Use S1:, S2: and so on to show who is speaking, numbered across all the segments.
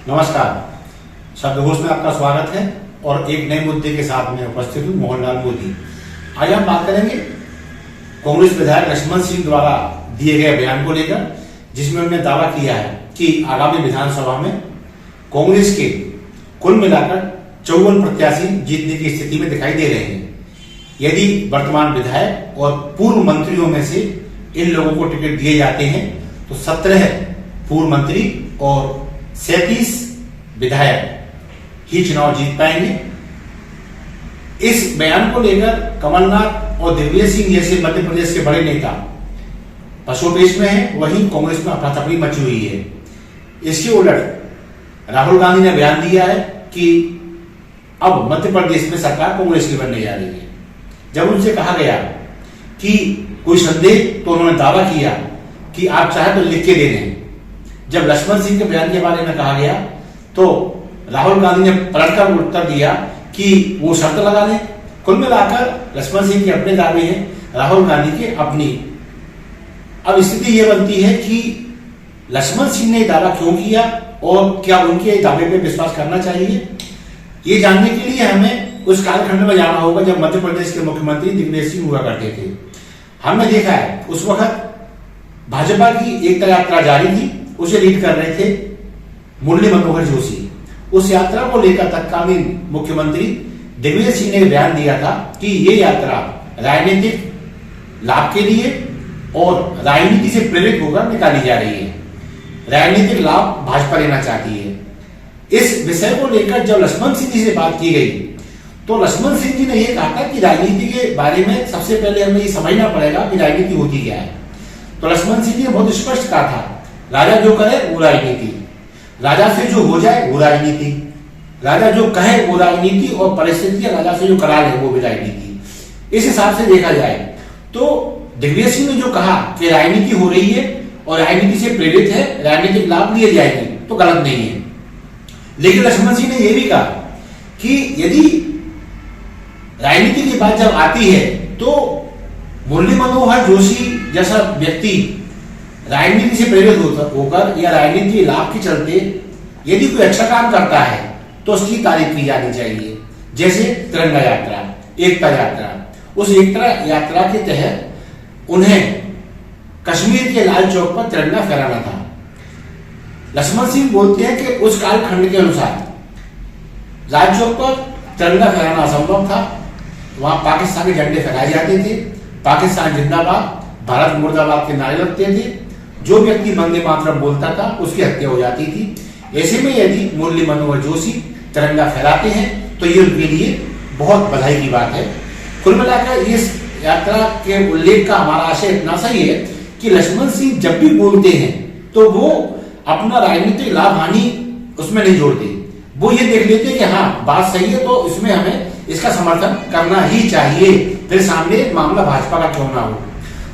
S1: नमस्कार। शब्दकोश में आपका स्वागत है और एक नए मुद्दे के साथ में उपस्थित हूँ मोहनलाल मोदी। आज हम बात करेंगे कांग्रेस विधायक लक्ष्मण सिंह द्वारा दिए गए बयान को लेकर, जिसमें उन्होंने दावा किया है कि आगामी विधानसभा में कांग्रेस के कुल मिलाकर 54 प्रत्याशी जीतने की स्थिति में दिखाई दे रहे हैं। यदि वर्तमान विधायक और पूर्व मंत्रियों में से इन लोगों को टिकट दिए जाते हैं तो 17 पूर्व मंत्री और 37 विधायक ही चुनाव जीत पाएंगे। इस बयान को लेकर कमलनाथ और दिग्विजय सिंह जैसे मध्य प्रदेश के बड़े नेता पशुपेश में हैं, वहीं कांग्रेस में अफरा-तफरी मची हुई है। इसके उलट राहुल गांधी ने बयान दिया है कि अब मध्य प्रदेश में सरकार कांग्रेस की बनने जा रही है। जब उनसे कहा गया कि कोई संदेह, तो उन्होंने दावा किया कि आप चाहे तो लिख के दे दें। जब लक्ष्मण सिंह के बयान के बारे में कहा गया तो राहुल गांधी ने पलटकर उत्तर दिया कि वो शर्त लगा लें। कुल मिलाकर लक्ष्मण सिंह के अपने दावे हैं, राहुल गांधी के अपनी। अब स्थिति ये बनती है कि लक्ष्मण सिंह ने दावा क्यों किया और क्या उनके दावे पे विश्वास करना चाहिए, ये जानने के लिए हमें उस कालखंड में जाना होगा जब मध्य प्रदेश के मुख्यमंत्री दिग्विजय सिंह हुआ करते थे। हमने देखा है उस वक्त भाजपा की एकता यात्रा जारी थी, उसे लीड कर रहे थे मुरली मनोहर जोशी। उस यात्रा को लेकर तत्कालीन मुख्यमंत्री दिग्विजय सिंह ने बयान दिया था कि ये यात्रा राजनीतिक लाभ के लिए और राजनीति से प्रेरित होकर निकाली जा रही है। राजनीतिक लाभ भाजपा लेना चाहती है। इस विषय को लेकर जब लक्ष्मण सिंह जी से बात की गई तो लक्ष्मण सिंह जी ने यह कहा था कि राजनीति के बारे में सबसे पहले हमें ये समझना पड़ेगा कि राजनीति होती क्या है। तो लक्ष्मण सिंह जी ने बहुत स्पष्ट कहा था, राजा जो करे वो राजनीति, राजा से जो हो जाए वो राजनीति, राजा जो कहे वो राजनीति और परिस्थितियां राजा से जो करा ले वो भी राजनीति। इस हिसाब से देखा जाए तो दिग्विजय सिंह ने जो कहा कि राजनीति हो रही है और राजनीति से प्रेरित है, राजनीतिक लाभ लिए जाएंगे, तो गलत नहीं है। लेकिन लक्ष्मण सिंह ने यह भी कहा कि यदि राजनीति की बात जब आती है तो मुरली मनोहर जोशी जैसा व्यक्ति राजनीति से प्रेरित होकर या राजनीति लाभ के चलते यदि कोई अच्छा काम करता है तो उसकी तारीफ की जानी चाहिए। जैसे तिरंगा यात्रा, एकता यात्रा, उस एकता यात्रा के तहत उन्हें कश्मीर के लाल चौक पर तिरंगा फहराना था। लक्ष्मण सिंह बोलते हैं कि उस कालखंड के अनुसार लाल चौक पर तिरंगा फहराना असंभव था। वहां पाकिस्तानी झंडे फहराए जाते थे, पाकिस्तान जिंदाबाद, भारत मुर्दाबाद के नारे लगते थे। जो व्यक्ति वंदे मातरम बोलता था उसकी हत्या हो जाती थी। ऐसे में यदि मुरली मनोहर जोशी तिरंगा फहराते हैं तो ये उनके लिए बहुत बधाई की बात है। कुल मिलाकर इस यात्रा के उल्लेख का हमारा आशय इतना सही है कि लक्ष्मण सिंह जब भी बोलते हैं तो वो अपना राजनीतिक लाभ हानि उसमें नहीं जोड़ते। वो ये देख लेते हैं कि हाँ बात सही है तो इसमें हमें इसका समर्थन करना ही चाहिए, फिर सामने मामला भाजपा का क्यों ना हो।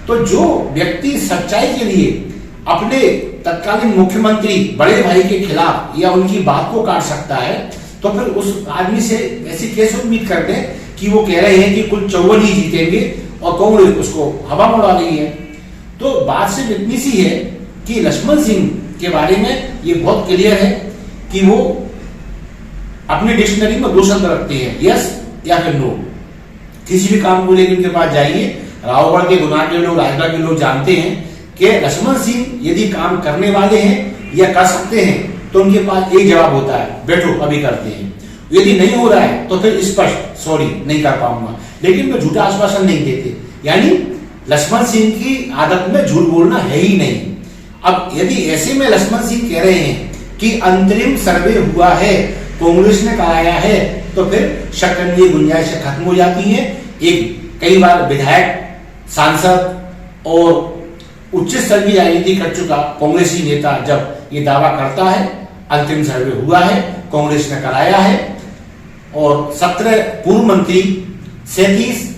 S1: तो जो व्यक्ति सच्चाई के लिए अपने तत्कालीन मुख्यमंत्री बड़े भाई के खिलाफ या उनकी बात को काट सकता है तो फिर उस आदमी से ऐसी कैसे उम्मीद करते हैं कि वो कह रहे हैं कि कुल 54 ही जीतेंगे और कांग्रेस उसको हवा में उड़ा रही है। तो बात सिर्फ इतनी सी है कि लक्ष्मण सिंह के बारे में ये बहुत क्लियर है कि वो अपनी डिक्शनरी में दो शब्द रखते हैं, यस या फिर नो। किसी भी काम को लेकर उनके पास जाइए, रावगढ़ के गुना के लोग, राजगढ़ के लोग जानते हैं कि लक्ष्मण सिंह यदि काम करने वाले हैं या कर सकते हैं तो उनके पास एक जवाब होता है, बैठो अभी करते हैं। यदि नहीं हो रहा है तो फिर स्पष्ट सॉरी नहीं कर पाऊंगा, लेकिन वे झूठा आश्वासन नहीं देते। यानी लक्ष्मण सिंह की आदत में झूठ बोलना है ही नहीं। अब यदि ऐसे में लक्ष्मण सिंह कह रहे हैं कि अंतरिम सर्वे हुआ है, कांग्रेस ने कराया है, तो फिर शक करने की गुंजाइश खत्म हो जाती है। एक कई बार विधायक, सांसद और उच्च स्तर की राजनीति कर चुका कांग्रेसी नेता जब ये दावा करता है अंतिम सर्वे हुआ है, कांग्रेस ने कराया है और 17 पूर्व मंत्री, 37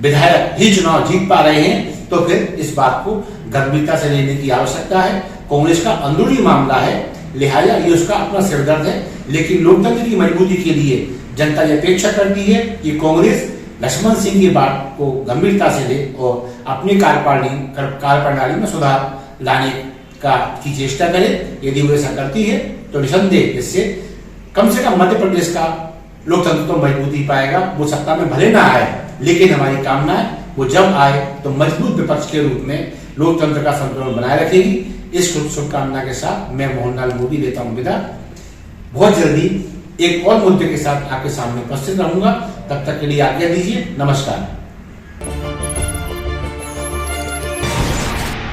S1: विधायक ही चुनाव जीत पा रहे हैं, तो फिर इस बात को गंभीरता से लेने की आवश्यकता है। कांग्रेस का अंदरूनी मामला है, लिहाजा ये उसका अपना सिरदर्द है, लेकिन लोकतंत्र की मजबूती के लिए जनता ये अपेक्षा करती है कि कांग्रेस लक्ष्मण सिंह की बात को गंभीरता से ले और अपनी कार्यप्रणाली में सुधार लाने की चेष्टा करे। यदि वो ऐसा करती है तो निसंदेह इससे कम से कम मध्य प्रदेश का लोकतंत्र तो मजबूती पाएगा। वो सत्ता में भले ना आए, लेकिन हमारी कामना है वो जब आए तो मजबूत विपक्ष के रूप में लोकतंत्र का संतुलन बनाए रखेगी। इस शुभकामना के साथ मैं मोहनलाल मोदी लेता हूं विदा। बहुत जल्दी एक और मुद्दे के साथ आपके सामने उपस्थित रहूंगा। तब तक के लिए आज्ञा दीजिए। नमस्कार।